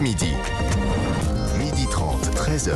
midi. 12h30, 13h,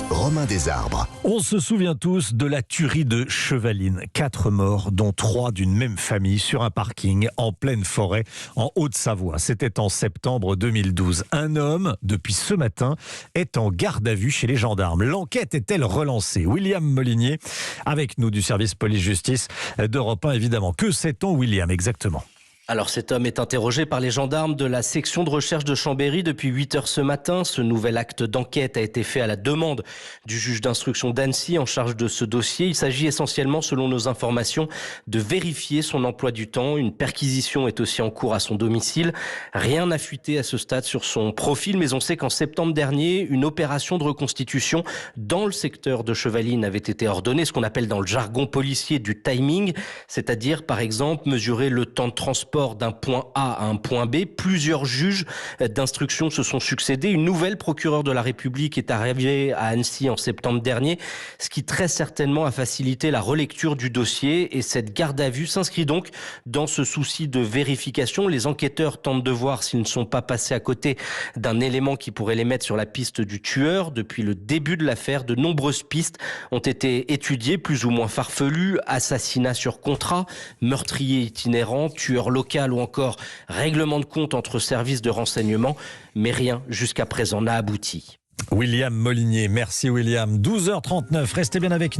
Romain Desarbres. On se souvient tous de la tuerie de Chevaline. 4 morts, dont 3 d'une même famille, sur un parking en pleine forêt en Haute-Savoie. C'était en septembre 2012. Un homme, depuis ce matin, est en garde à vue chez les gendarmes. L'enquête est-elle relancée? William Molinier, avec nous du service police-justice d'Europe 1, évidemment. Que sait-on, William, exactement? Alors cet homme est interrogé par les gendarmes de la section de recherche de Chambéry depuis 8h ce matin. Ce nouvel acte d'enquête a été fait à la demande du juge d'instruction d'Annecy en charge de ce dossier. Il s'agit essentiellement, selon nos informations, de vérifier son emploi du temps. Une perquisition est aussi en cours à son domicile. Rien n'a fuité à ce stade sur son profil, mais on sait qu'en septembre dernier, une opération de reconstitution dans le secteur de Chevaline avait été ordonnée, ce qu'on appelle dans le jargon policier du timing, c'est-à-dire par exemple mesurer le temps de transport d'un point A à un point B. Plusieurs juges d'instruction se sont succédés. Une nouvelle procureure de la République est arrivée à Annecy en septembre dernier, ce qui très certainement a facilité la relecture du dossier. Et cette garde à vue s'inscrit donc dans ce souci de vérification. Les enquêteurs tentent de voir s'ils ne sont pas passés à côté d'un élément qui pourrait les mettre sur la piste du tueur. Depuis le début de l'affaire, de nombreuses pistes ont été étudiées, plus ou moins farfelues. Assassinat sur contrat, meurtrier itinérant, tueur local ou encore règlement de compte entre services de renseignement, mais rien jusqu'à présent n'a abouti. William Molinier, merci William. 12h39, restez bien avec nous.